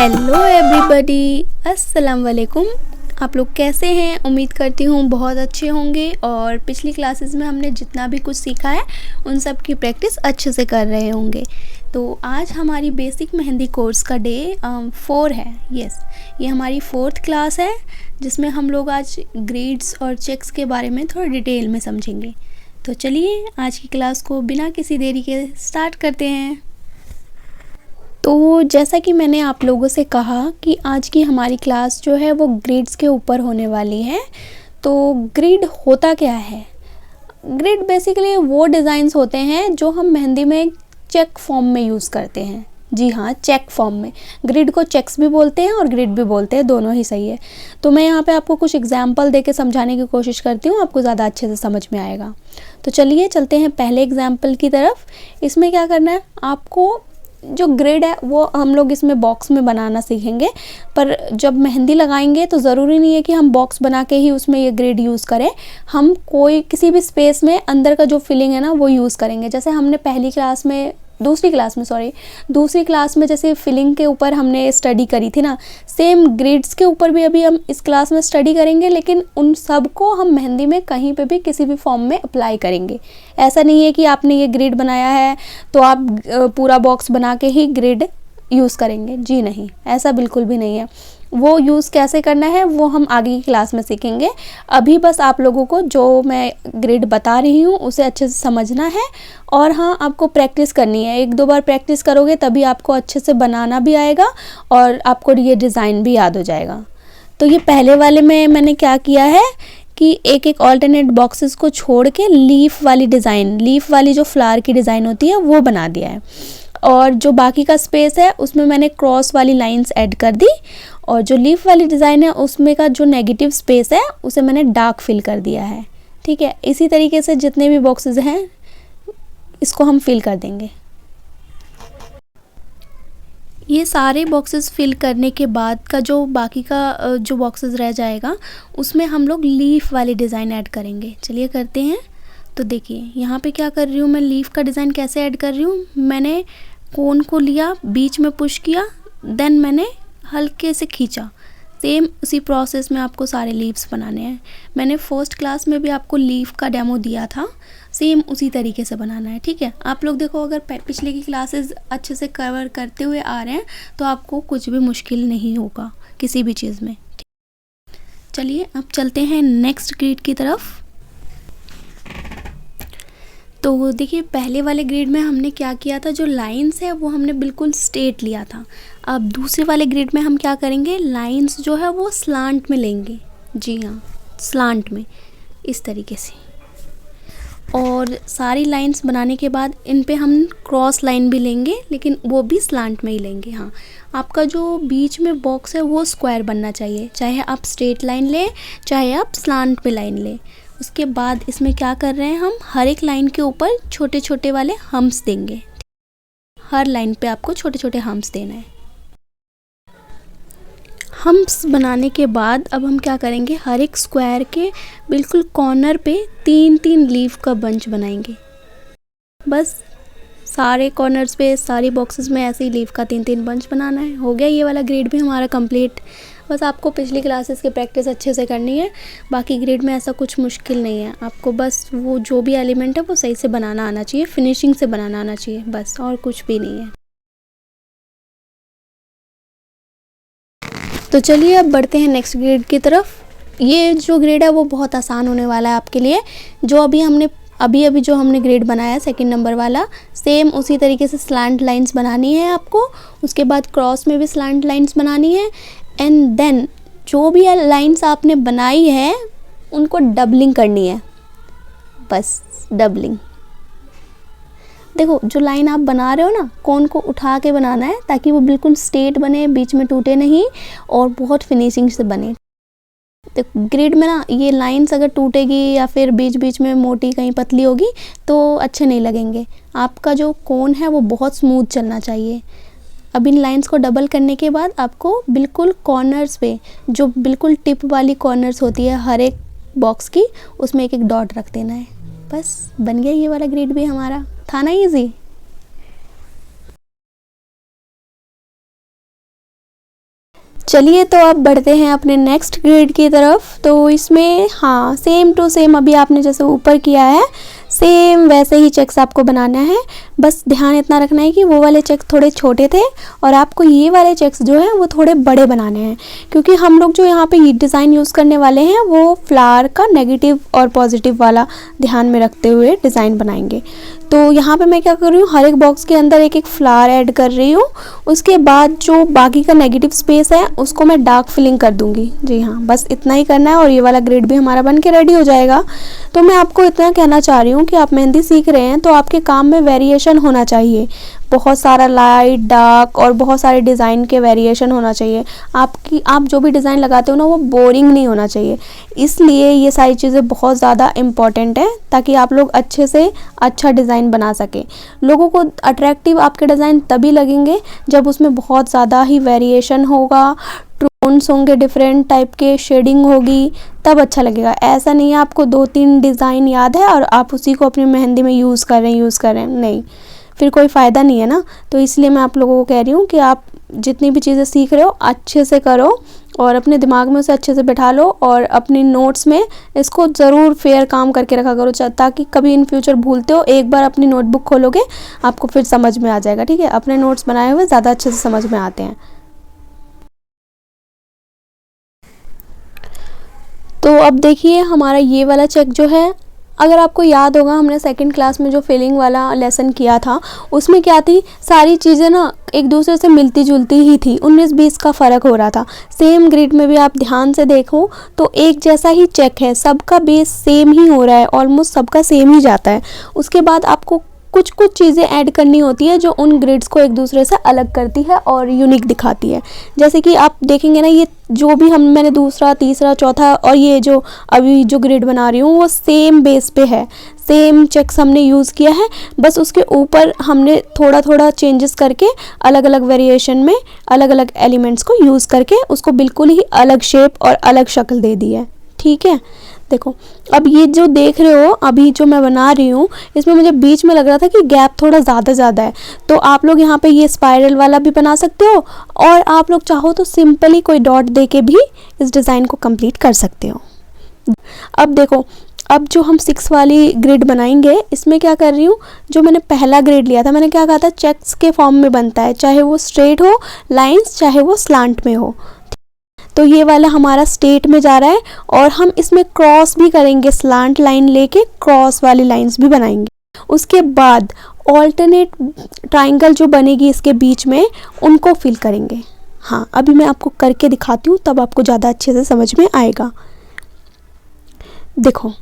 Hello everybody, अस्सलाम वालेकुम। आप लोग कैसे हैं? उम्मीद करती हूँ बहुत अच्छे होंगे और पिछली क्लासेस में हमने जितना भी कुछ सीखा है उन सब की प्रैक्टिस अच्छे से कर रहे होंगे। तो आज हमारी बेसिक मेहंदी कोर्स का डे 4 है। यस, ये हमारी 4th क्लास है जिसमें हम लोग आज ग्रिड्स और चेक्स के बारे में थोड़ा डिटेल में समझेंगे। तो चलिए आज की क्लास को बिना किसी देरी के स्टार्ट करते हैं। तो जैसा कि मैंने आप लोगों से कहा कि आज की हमारी क्लास जो है वो ग्रिड्स के ऊपर होने वाली है। तो ग्रिड होता क्या है? ग्रिड बेसिकली वो डिज़ाइंस होते हैं जो हम मेहंदी में चेक फॉर्म में यूज़ करते हैं। जी हाँ, चेक फॉर्म में। ग्रिड को चेक्स भी बोलते हैं और ग्रिड भी बोलते हैं, दोनों ही सही है। तो मैं यहाँ पे आपको कुछ एग्जांपल देके समझाने की कोशिश करती हूँ, आपको ज़्यादा अच्छे से समझ में आएगा। तो चलिए चलते हैं पहले एग्जाम्पल की तरफ। इसमें क्या करना है, आपको जो ग्रिड है वो हम लोग इसमें बॉक्स में बनाना सीखेंगे, पर जब मेहंदी लगाएंगे तो ज़रूरी नहीं है कि हम बॉक्स बना के ही उसमें ये ग्रिड यूज़ करें। हम कोई किसी भी स्पेस में अंदर का जो फिलिंग है ना वो यूज़ करेंगे। जैसे हमने दूसरी क्लास में जैसे फिलिंग के ऊपर हमने स्टडी करी थी ना, सेम ग्रिड्स के ऊपर भी अभी हम इस क्लास में स्टडी करेंगे, लेकिन उन सब को हम मेहंदी में कहीं पे भी किसी भी फॉर्म में अप्लाई करेंगे। ऐसा नहीं है कि आपने ये ग्रिड बनाया है तो आप पूरा बॉक्स बना के ही ग्रिड यूज़ करेंगे। जी नहीं, ऐसा बिल्कुल भी नहीं है। वो यूज़ कैसे करना है वो हम आगे की क्लास में सीखेंगे। अभी बस आप लोगों को जो मैं ग्रिड बता रही हूँ उसे अच्छे से समझना है और हाँ, आपको प्रैक्टिस करनी है। 1-2 बार प्रैक्टिस करोगे तभी आपको अच्छे से बनाना भी आएगा और आपको ये डिज़ाइन भी याद हो जाएगा। तो ये पहले वाले में मैंने क्या किया है कि एक ऑल्टरनेट बॉक्सेस को छोड़ के लीफ वाली जो फ्लावर की डिज़ाइन होती है वो बना दिया है, और जो बाकी का स्पेस है उसमें मैंने क्रॉस वाली लाइंस ऐड कर दी, और जो लीफ वाली डिज़ाइन है उसमें का जो नेगेटिव स्पेस है उसे मैंने डार्क फिल कर दिया है। ठीक है, इसी तरीके से जितने भी बॉक्सेस हैं इसको हम फिल कर देंगे। ये सारे बॉक्सेस फिल करने के बाद का जो बाकी का जो बॉक्सेस रह जाएगा उसमें हम लोग लीफ वाली डिज़ाइन ऐड करेंगे। चलिए करते हैं। तो देखिए यहाँ पे क्या कर रही हूँ मैं, लीफ का डिज़ाइन कैसे ऐड कर रही हूँ। मैंने कोन को लिया, बीच में पुश किया, देन मैंने हल्के से खींचा। सेम उसी प्रोसेस में आपको सारे लीव्स बनाने हैं। मैंने फर्स्ट क्लास में भी आपको लीफ का डेमो दिया था, सेम उसी तरीके से बनाना है। ठीक है, आप लोग देखो, अगर पिछले की क्लासेस अच्छे से कवर करते हुए आ रहे हैं तो आपको कुछ भी मुश्किल नहीं होगा किसी भी चीज़ में। चलिए अब चलते हैं नेक्स्ट ग्रिड की तरफ। तो देखिए पहले वाले ग्रिड में हमने क्या किया था, जो लाइंस है वो हमने बिल्कुल स्ट्रेट लिया था। अब दूसरे वाले ग्रिड में हम क्या करेंगे, लाइंस जो है वो स्लांट में लेंगे। जी हाँ, स्लांट में, इस तरीके से। और सारी लाइंस बनाने के बाद इन पे हम क्रॉस लाइन भी लेंगे, लेकिन वो भी स्लांट में ही लेंगे। हाँ, आपका जो बीच में बॉक्स है वो स्क्वायर बनना चाहिए, चाहे आप स्ट्रेट लाइन लें चाहे आप स्लांट में लाइन लें। उसके बाद इसमें क्या कर रहे हैं, हम हर एक लाइन के ऊपर छोटे छोटे वाले हम्प्स देंगे। हर लाइन पे आपको छोटे छोटे हम्प्स देना है। हम्प्स बनाने के बाद अब हम क्या करेंगे, हर एक स्क्वायर के बिल्कुल कॉर्नर पे 3-3 लीफ का बंच बनाएंगे। बस सारे कॉर्नर्स पे, सारी बॉक्सेस में ऐसे ही लीफ का 3-3 बंच बनाना है। हो गया ये वाला ग्रिड भी हमारा कंप्लीट। बस आपको पिछली क्लासेस की प्रैक्टिस अच्छे से करनी है। बाकी ग्रिड में ऐसा कुछ मुश्किल नहीं है, आपको बस वो जो भी एलिमेंट है वो सही से बनाना आना चाहिए, फिनिशिंग से बनाना आना चाहिए, बस और कुछ भी नहीं है। तो चलिए अब बढ़ते हैं नेक्स्ट ग्रिड की तरफ। ये जो ग्रिड है वो बहुत आसान होने वाला है आपके लिए। जो अभी जो हमने ग्रिड बनाया है 2nd नंबर वाला, सेम उसी तरीके से स्लैंट लाइंस बनानी है आपको। उसके बाद क्रॉस में भी स्लैंट लाइंस बनानी है, एंड देन जो भी लाइंस आपने बनाई है उनको डबलिंग करनी है। बस डबलिंग। देखो जो लाइन आप बना रहे हो ना, कोन को उठा के बनाना है ताकि वो बिल्कुल स्ट्रेट बने, बीच में टूटे नहीं और बहुत फिनिशिंग से बने। तो ग्रिड में ना ये लाइंस अगर टूटेगी या फिर बीच बीच में मोटी कहीं पतली होगी तो अच्छे नहीं लगेंगे। आपका जो कोन है वो बहुत स्मूथ चलना चाहिए। अब इन लाइंस को डबल करने के बाद आपको बिल्कुल कॉर्नर्स पे, जो बिल्कुल टिप वाली कॉर्नर्स होती है हर एक बॉक्स की, उसमें एक डॉट रख देना है। बस बन गया ये वाला ग्रिड भी हमारा। था ना इजी। चलिए तो अब बढ़ते हैं अपने नेक्स्ट ग्रेड की तरफ। तो इसमें हाँ सेम टू सेम अभी आपने जैसे ऊपर किया है सेम वैसे ही चेक्स आपको बनाना है। बस ध्यान इतना रखना है कि वो वाले चेक्स थोड़े छोटे थे और आपको ये वाले चेक्स जो है वो थोड़े बड़े बनाने हैं, क्योंकि हम लोग जो यहाँ पे ये डिज़ाइन यूज़ करने वाले हैं वो फ्लावर का नेगेटिव और पॉजिटिव वाला ध्यान में रखते हुए डिज़ाइन बनाएंगे। तो यहाँ पे मैं क्या कर रही हूँ, हर एक बॉक्स के अंदर एक एक फ्लावर ऐड कर रही हूँ। उसके बाद जो बाकी का नेगेटिव स्पेस है उसको मैं डार्क फिलिंग कर दूँगी। जी हाँ, बस इतना ही करना है और ये वाला ग्रिड भी हमारा बन के रेडी हो जाएगा। तो मैं आपको इतना कहना चाह रही हूँ कि आप मेहंदी सीख रहे हैं तो आपके काम में वेरिएशन होना चाहिए, बहुत सारा लाइट डार्क और बहुत सारे डिज़ाइन के वेरिएशन होना चाहिए। आप जो भी डिज़ाइन लगाते हो ना वो बोरिंग नहीं होना चाहिए। इसलिए ये सारी चीज़ें बहुत ज़्यादा इम्पॉर्टेंट है ताकि आप लोग अच्छे से अच्छा डिज़ाइन बना सकें। लोगों को अट्रैक्टिव आपके डिज़ाइन तभी लगेंगे जब उसमें बहुत ज़्यादा ही वेरिएशन होगा, टोन्स होंगे, डिफरेंट टाइप के शेडिंग होगी, तब अच्छा लगेगा। ऐसा नहीं है आपको 2-3 डिज़ाइन याद है और आप उसी को अपनी मेहंदी में यूज़ कर रहे हैं, नहीं, फिर कोई फ़ायदा नहीं है ना। तो इसलिए मैं आप लोगों को कह रही हूँ कि आप जितनी भी चीज़ें सीख रहे हो अच्छे से करो और अपने दिमाग में उसे अच्छे से बैठा लो और अपनी नोट्स में इसको ज़रूर फेयर काम करके रखा करो, ताकि कभी इन फ्यूचर भूलते हो एक बार अपनी नोटबुक खोलोगे आपको फिर समझ में आ जाएगा। ठीक है, अपने नोट्स बनाए हुए ज़्यादा अच्छे से समझ में आते हैं। तो अब देखिए हमारा ये वाला चेक जो है, अगर आपको याद होगा हमने सेकंड क्लास में जो फिलिंग वाला लेसन किया था उसमें क्या थी, सारी चीज़ें ना एक दूसरे से मिलती जुलती ही थी, 19-20 का फ़र्क हो रहा था। सेम ग्रिड में भी आप ध्यान से देखो तो एक जैसा ही चेक है, सबका बेस सेम ही हो रहा है, ऑलमोस्ट सबका सेम ही जाता है। उसके बाद आपको कुछ चीज़ें ऐड करनी होती है जो उन ग्रिड्स को एक दूसरे से अलग करती है और यूनिक दिखाती है। जैसे कि आप देखेंगे ना, ये जो भी मैंने दूसरा, तीसरा, चौथा और ये जो अभी जो ग्रिड बना रही हूँ वो सेम बेस पे है, सेम चेक्स हमने यूज़ किया है, बस उसके ऊपर हमने थोड़ा थोड़ा चेंजेस करके अलग अलग वेरिएशन में अलग अलग एलिमेंट्स को यूज़ करके उसको बिल्कुल ही अलग शेप और अलग शक्ल दे दी है। ठीक है, देखो अब ये जो देख रहे हो अभी जो मैं बना रही हूँ इसमें मुझे बीच में लग रहा था कि गैप थोड़ा ज़्यादा है, तो आप लोग यहाँ पे ये स्पाइरल वाला भी बना सकते हो और आप लोग चाहो तो सिंपली कोई डॉट दे के भी इस डिज़ाइन को कंप्लीट कर सकते हो। अब देखो, अब जो हम 6 वाली ग्रिड बनाएंगे इसमें क्या कर रही हूँ, जो मैंने पहला ग्रिड लिया था मैंने क्या कहा था, चेक्स के फॉर्म में बनता है, चाहे वो स्ट्रेट हो लाइंस, चाहे वो स्लांट में हो। तो ये वाला हमारा स्ट्रेट में जा रहा है और हम इसमें क्रॉस भी करेंगे, स्लांट लाइन लेके क्रॉस वाली लाइंस भी बनाएंगे। उसके बाद ऑल्टरनेट ट्राइंगल जो बनेगी इसके बीच में उनको फिल करेंगे। हाँ, अभी मैं आपको करके दिखाती हूँ तब आपको ज़्यादा अच्छे से समझ में आएगा। देखो,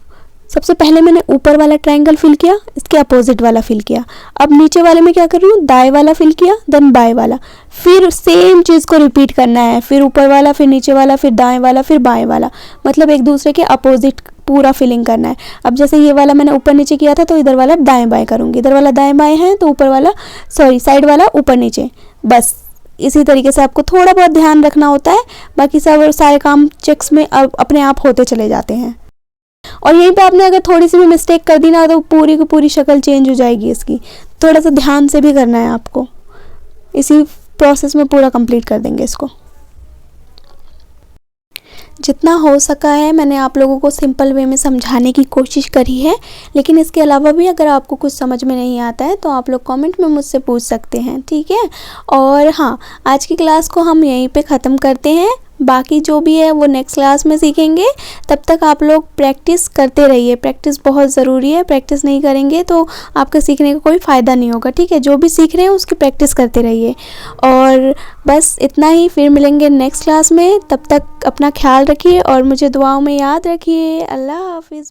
सबसे पहले मैंने ऊपर वाला ट्रायंगल फिल किया, इसके अपोजिट वाला फिल किया। अब नीचे वाले में क्या कर रही हूँ, दाएं वाला फिल किया, देन बाएं वाला, फिर सेम चीज़ को रिपीट करना है, फिर ऊपर वाला, फिर नीचे वाला, फिर दाएं वाला, फिर बाएं वाला, मतलब एक दूसरे के अपोजिट पूरा फिलिंग करना है। अब जैसे ये वाला मैंने ऊपर नीचे किया था तो इधर वाला दाएं बाएं करूँगी, इधर वाला दाएं बाएं है तो ऊपर वाला साइड वाला ऊपर नीचे, बस इसी तरीके से आपको थोड़ा बहुत ध्यान रखना होता है, बाकी सब सारे काम चेक्स में अब अपने आप होते चले जाते हैं। और यहीं पे आपने अगर थोड़ी सी भी मिस्टेक कर दी ना तो पूरी की पूरी शक्ल चेंज हो जाएगी इसकी। थोड़ा सा ध्यान से भी करना है आपको, इसी प्रोसेस में पूरा कंप्लीट कर देंगे इसको। जितना हो सका है मैंने आप लोगों को सिंपल वे में समझाने की कोशिश करी है, लेकिन इसके अलावा भी अगर आपको कुछ समझ में नहीं आता है तो आप लोग कमेंट में मुझसे पूछ सकते हैं, ठीक है। और हाँ, आज की क्लास को हम यहीं पे ख़त्म करते हैं, बाकी जो भी है वो नेक्स्ट क्लास में सीखेंगे। तब तक आप लोग प्रैक्टिस करते रहिए, प्रैक्टिस बहुत ज़रूरी है, प्रैक्टिस नहीं करेंगे तो आपका सीखने का कोई फ़ायदा नहीं होगा, ठीक है। जो भी सीख रहे हैं उसकी प्रैक्टिस करते रहिए। और बस इतना ही, फिर मिलेंगे नेक्स्ट क्लास में। तब तक अपना ख्याल रखिए और मुझे दुआओं में याद रखिए। अल्लाह हाफिज़।